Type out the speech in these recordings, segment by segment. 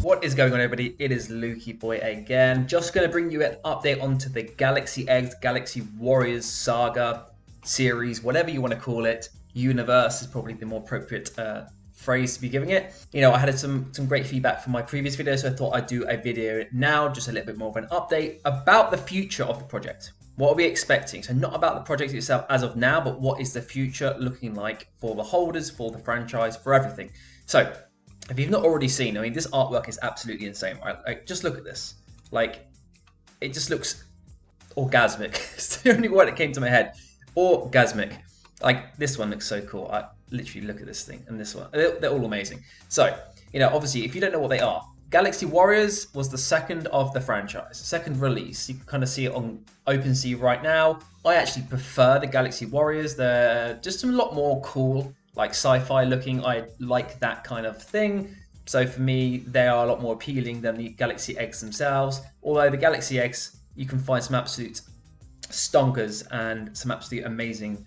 What is going on, everybody? It is Lukey Boy again. Just going to bring you an update onto the Galaxy Eggs, Galaxy Warriors Saga series, whatever you want to call it. Universe is probably the more appropriate phrase to be giving it. You know, I had some great feedback from my previous video, so I thought I'd do a video now, just a little bit more of an update about the future of the project. What are we expecting? So not about the project itself as of now, but what is the future looking like for the holders, for the franchise, for everything. So if you've not already seen, I mean, this artwork is absolutely insane, right? Like, just look at this. Like, it just looks orgasmic. It's the only word that came to my head. Orgasmic. Like, this one looks so cool. I literally look at this thing and this one. They're all amazing. So, you know, obviously, if you don't know what they are, Galaxy Warriors was the second of the franchise, second release. You can kind of see it on OpenSea right now. I actually prefer the Galaxy Warriors. They're just a lot more cool, like sci-fi looking. I like that kind of thing. So for me, they are a lot more appealing than the Galaxy Eggs themselves. Although the Galaxy Eggs, you can find some absolute stonkers and some absolute amazing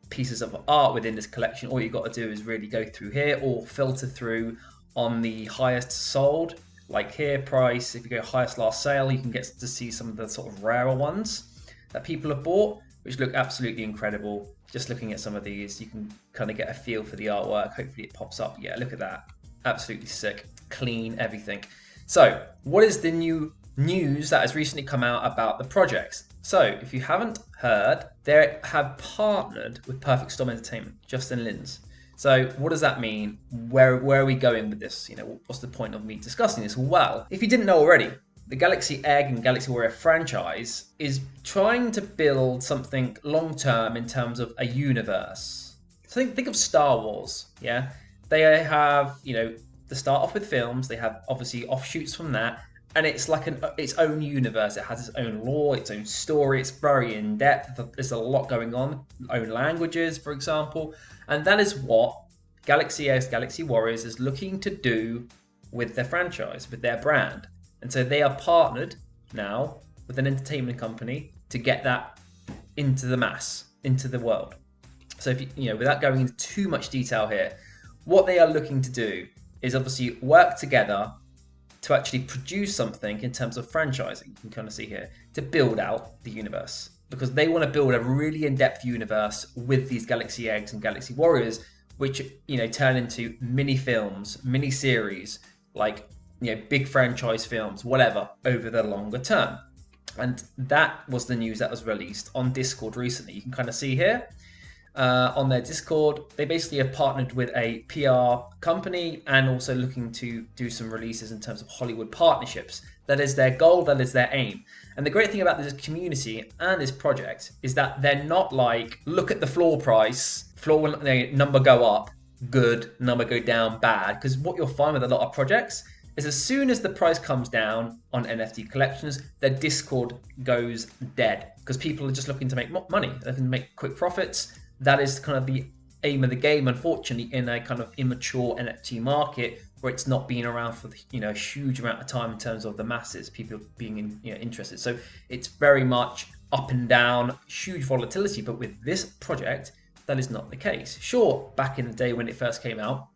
pieces of art within this collection. All you got to do is really go through here or filter through on the highest sold, like here, price. If you go highest last sale, you can get to see some of the sort of rarer ones that people have bought, which look absolutely incredible. Just looking at some of these, you can kind of get a feel for the artwork. Hopefully it pops up. Yeah, look at that. Absolutely sick, clean, everything. So what is the new news that has recently come out about the projects? So if you haven't heard, they have partnered with Perfect Storm Entertainment, Justin Lin's. So what does that mean? Where are we going with this? You know, what's the point of me discussing this? Well, if you didn't know already, the Galaxy Egg and Galaxy Warrior franchise is trying to build something long-term in terms of a universe. So think of Star Wars, yeah? They have, you know, they start off with films, they have obviously offshoots from that, and it's like its own universe. It has its own lore, its own story. It's very in-depth. There's a lot going on, own languages, for example. And that is what Galaxy Eggs, Galaxy Warriors is looking to do with their franchise, with their brand. And so they are partnered now with an entertainment company to get that into the mass, into the world. So if you know, without going into too much detail here, what they are looking to do is obviously work together to actually produce something in terms of franchising. You can kind of see here, to build out the universe, because they want to build a really in-depth universe with these Galaxy Eggs and Galaxy Warriors, which, you know, turn into mini films, mini series, like, you know, big franchise films, whatever, over the longer term. And that was the news that was released on Discord recently. You can kind of see here on their Discord, they basically have partnered with a PR company and also looking to do some releases in terms of Hollywood partnerships. That is their goal, that is their aim. And the great thing about this community and this project is that they're not like, look at the floor price, number go up, good, number go down, bad. Because what you'll find with a lot of projects is as soon as the price comes down on NFT collections, their Discord goes dead because people are just looking to make money. They can make quick profits. That is kind of the aim of the game, unfortunately, in a kind of immature NFT market where it's not been around for, you know, a huge amount of time in terms of the masses, people being interested. So it's very much up and down, huge volatility. But with this project, that is not the case. Sure, back in the day when it first came out,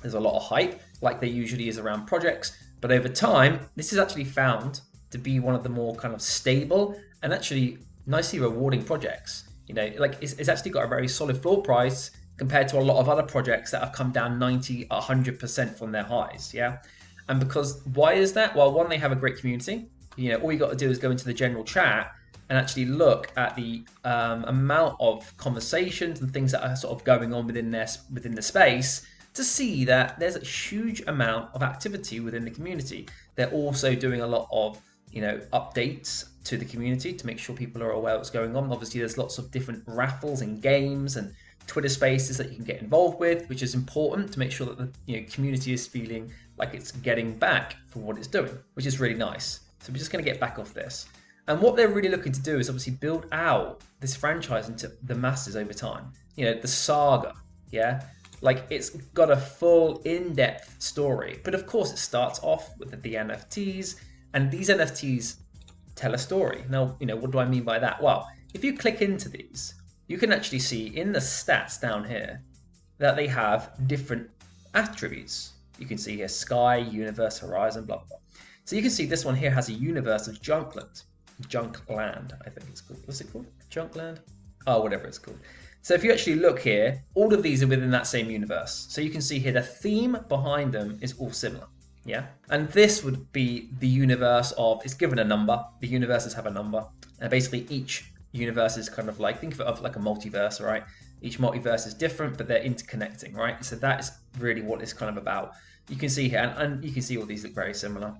there's a lot of hype, like there usually is around projects. But over time, this is actually found to be one of the more kind of stable and actually nicely rewarding projects. You know, like it's actually got a very solid floor price compared to a lot of other projects that have come down 90, 100% from their highs, yeah? And because, why is that? Well, one, they have a great community. You know, all you got to do is go into the general chat and actually look at the amount of conversations and things that are sort of going on within the space to see that there's a huge amount of activity within the community. They're also doing a lot of, you know, updates to the community to make sure people are aware of what's going on. Obviously, there's lots of different raffles and games and Twitter spaces that you can get involved with, which is important to make sure that the community is feeling like it's getting back for what it's doing, which is really nice. So we're just going to get back off this. And what they're really looking to do is obviously build out this franchise into the masses over time. You know, the Saga, yeah? Like, it's got a full in-depth story. But of course, it starts off with the NFTs, and these NFTs tell a story. Now, you know, what do I mean by that? Well, if you click into these, you can actually see in the stats down here that they have different attributes. You can see here sky, universe, horizon, blah, blah, blah. So you can see this one here has a universe of Junkland. Junkland, I think it's called. What's it called? Junkland? Oh, whatever it's called. So if you actually look here, all of these are within that same universe. So you can see here the theme behind them is all similar. Yeah. And this would be the universe of, it's given a number. The universes have a number. And basically each universe is kind of like, think of it of like a multiverse, right? Each multiverse is different, but they're interconnecting, right? So that is really what it's kind of about. You can see here, and you can see all these look very similar.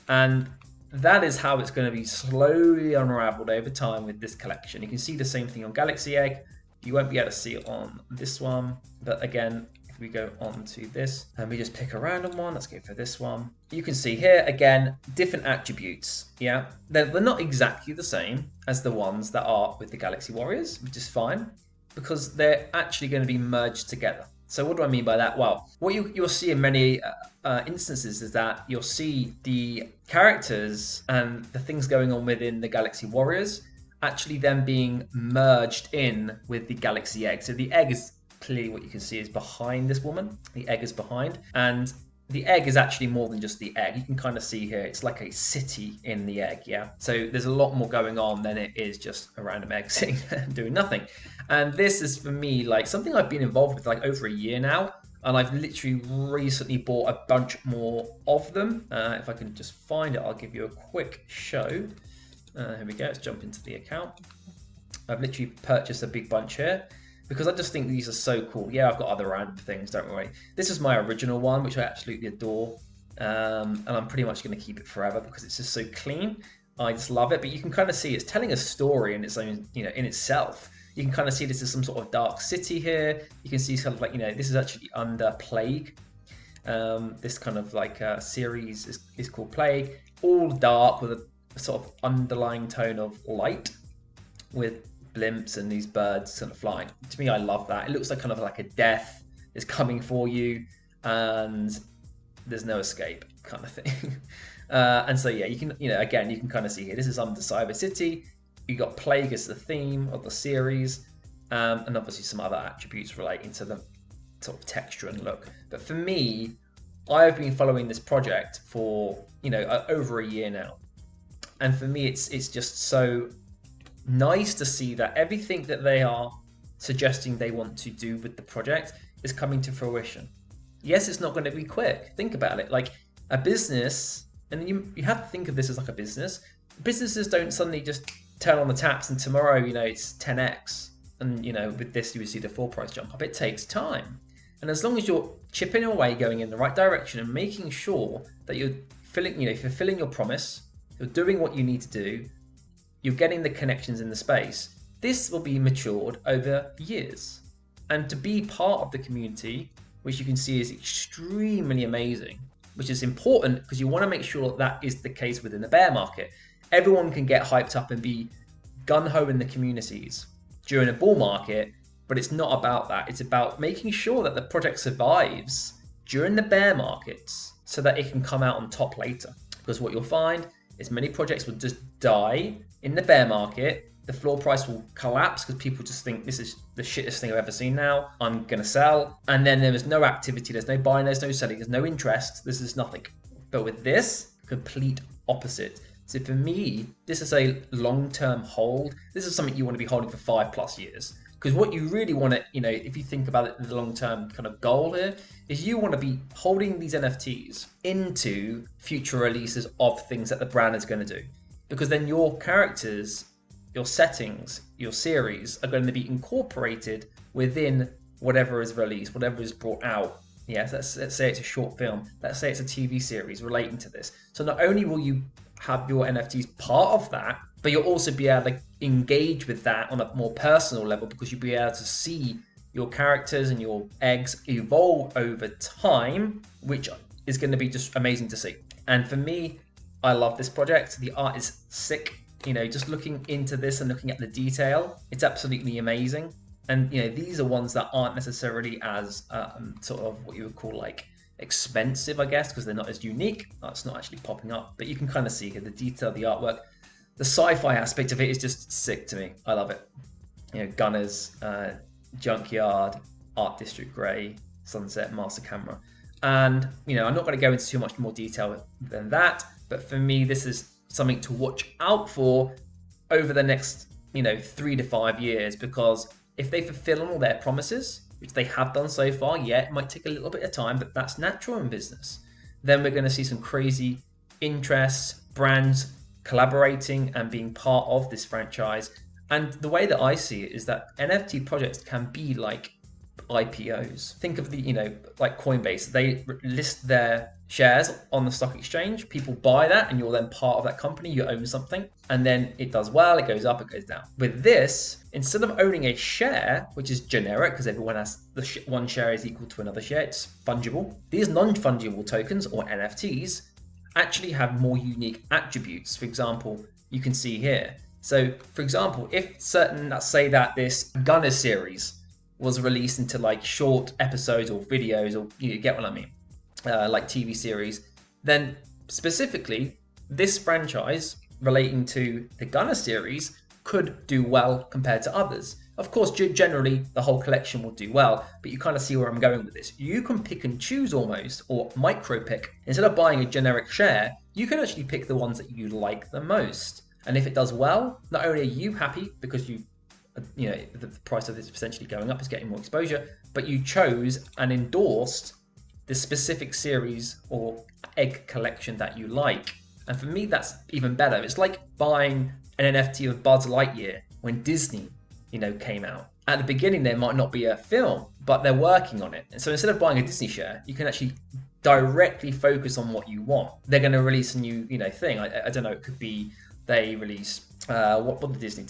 And that is how it's going to be slowly unraveled over time with this collection. You can see the same thing on Galaxy Egg. You won't be able to see it on this one. But again, if we go on to this, and we just pick a random one, let's go for this one. You can see here, again, different attributes. Yeah, they're not exactly the same as the ones that are with the Galaxy Warriors, which is fine, because they're actually going to be merged together. So what do I mean by that? Well, what you'll see in many instances is that you'll see the characters and the things going on within the Galaxy Warriors actually then being merged in with the Galaxy Egg. So the egg is clearly what you can see is behind this woman. The egg is behind. And the egg is actually more than just the egg. You can kind of see here, it's like a city in the egg, yeah? So there's a lot more going on than it is just a random egg sitting there doing nothing. And this is, for me, like something I've been involved with like over a year now. And I've literally recently bought a bunch more of them. If I can just find it, I'll give you a quick show. Here we go, let's jump into the account. I've literally purchased a big bunch here, because I just think these are so cool. Yeah, I've got other random things, don't worry. This is my original one, which I absolutely adore. And I'm pretty much going to keep it forever because it's just so clean. I just love it. But you can kind of see it's telling a story in its own, in itself. You can kind of see this is some sort of dark city here. You can see sort of like, this is actually under Plague. This kind of like series is called Plague. All dark with a sort of underlying tone of light with blimps and these birds kind of flying. To me, I love that. It looks like kind of like a death is coming for you and there's no escape kind of thing. And so yeah, you can, again, you can kind of see here, this is under Cyber City. You got Plague as the theme of the series, and obviously some other attributes relating to the sort of texture and look. But for me, I've been following this project for, over a year now. And for me, it's just so nice to see that everything that they are suggesting they want to do with the project is coming to fruition. Yes, it's not going to be quick. Think about it. Like a business, and you have to think of this as like a business. Businesses don't suddenly just turn on the taps and tomorrow, it's 10x. And, with this, you would see the floor price jump up. It takes time. And as long as you're chipping away, going in the right direction and making sure that you're fulfilling your promise, you're doing what you need to do, you're getting the connections in the space, this will be matured over years. And to be part of the community, which you can see is extremely amazing, which is important because you want to make sure that is the case within the bear market. Everyone can get hyped up and be gung-ho in the communities during a bull market, but it's not about that. It's about making sure that the project survives during the bear markets so that it can come out on top later. Because what you'll find is many projects will just die in the bear market. The floor price will collapse because people just think this is the shittest thing I've ever seen now. I'm going to sell. And then there is no activity. There's no buying. There's no selling. There's no interest. This is nothing. But with this, complete opposite. So for me, this is a long-term hold. This is something you want to be holding for 5+ years. Because what you really want to, if you think about it, the long-term kind of goal here, is you want to be holding these NFTs into future releases of things that the brand is going to do. Because then your characters, your settings, your series are going to be incorporated within whatever is released, whatever is brought out. Yes, let's say it's a short film. Let's say it's a TV series relating to this. So not only will you have your NFTs part of that, but you'll also be able to engage with that on a more personal level because you'll be able to see your characters and your eggs evolve over time, which is going to be just amazing to see. And for me, I love this project. The art is sick. Just looking into this and looking at the detail, it's absolutely amazing. And these are ones that aren't necessarily as sort of what you would call like expensive, I guess, because they're not as unique. It's not actually popping up, but you can kind of see here the detail, the artwork, the sci-fi aspect of it is just sick to me. I love it. Gunners, Junkyard, Art District Grey, Sunset, Master Camera. And, I'm not going to go into too much more detail than that. But for me, this is something to watch out for over the next, 3 to 5 years, because if they fulfill all their promises, which they have done so far, yeah, it might take a little bit of time, but that's natural in business. Then we're going to see some crazy interests, brands collaborating and being part of this franchise. And the way that I see it is that NFT projects can be like IPOs. Think of the, like Coinbase. They list their shares on the stock exchange. People buy that, and you're then part of that company. You own something, and then it does well, it goes up, it goes down. With this, instead of owning a share, which is generic because everyone has one share is equal to another share, it's fungible. These non-fungible tokens, or NFTs, actually have more unique attributes. For example, you can see here. So, for example, if let's say that this Gunner series was released into like short episodes or videos, or you get what I mean, like TV series, then specifically this franchise relating to the Gunner series could do well compared to others. Of course, generally the whole collection will do well, but you kind of see where I'm going with this. You can pick and choose almost, or micro pick. Instead of buying a generic share, you can actually pick the ones that you like the most. And if it does well, not only are you happy because the price of this is potentially going up, is getting more exposure, but you chose and endorsed the specific series or egg collection that you like. And for me, that's even better. It's like buying an NFT of Buzz Lightyear when Disney, came out. At the beginning, there might not be a film, but they're working on it. And so instead of buying a Disney share, you can actually directly focus on what you want. They're going to release a new, thing. I don't know. It could be they release what did Disney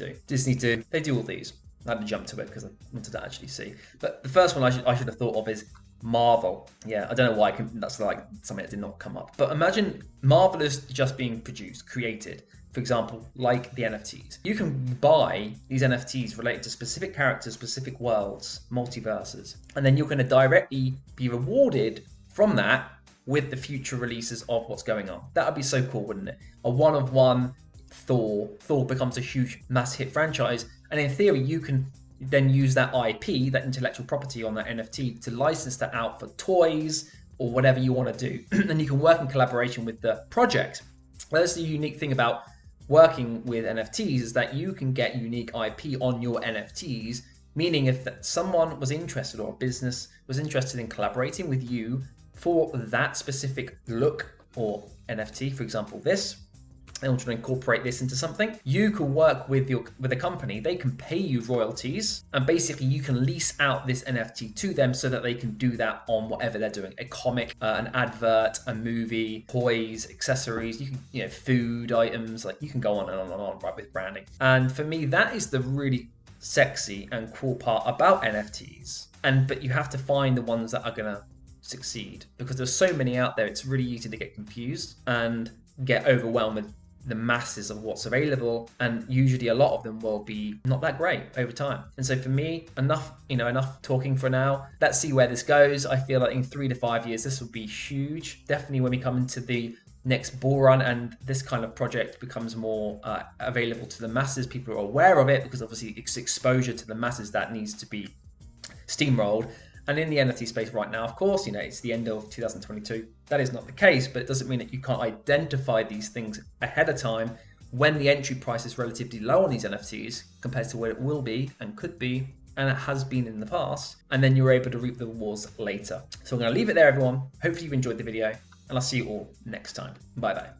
do? They do all these. I had to jump to it because I wanted to actually see. But the first one I should have thought of is Marvel. Yeah, I don't know why. That's like something that did not come up. But imagine Marvel is just being produced, created. For example, like the NFTs. You can buy these NFTs related to specific characters, specific worlds, multiverses, and then you're going to directly be rewarded from that with the future releases of what's going on. That would be so cool, wouldn't it? A one-of-one Thor becomes a huge mass hit franchise, and in theory you can then use that IP, that intellectual property on that NFT, to license that out for toys or whatever you want to do. And you can work in collaboration with the project. That's the unique thing about working with NFTs, is that you can get unique IP on your NFTs, meaning if someone was interested, or a business was interested in collaborating with you for that specific look or NFT, for example this, they want to incorporate this into something, you can work with a company. They can pay you royalties, and basically you can lease out this NFT to them so that they can do that on whatever they're doing: a comic, an advert, a movie, toys, accessories. You can, food items. Like, you can go on and on and on, right, with branding. And for me, that is the really sexy and cool part about NFTs. But you have to find the ones that are gonna succeed, because there's so many out there. It's really easy to get confused and get overwhelmed with the masses of what's available, and usually a lot of them will be not that great over time. And so for me, enough talking for now. Let's see where this goes. I feel like in 3 to 5 years this will be huge. Definitely when we come into the next bull run and this kind of project becomes more available to the masses, people are aware of it, because obviously it's exposure to the masses that needs to be steamrolled. And in the NFT space right now, of course, it's the end of 2022. That is not the case, but it doesn't mean that you can't identify these things ahead of time when the entry price is relatively low on these NFTs compared to where it will be and could be, and it has been in the past. And then you're able to reap the rewards later. So I'm going to leave it there, everyone. Hopefully you enjoyed the video, and I'll see you all next time. Bye bye.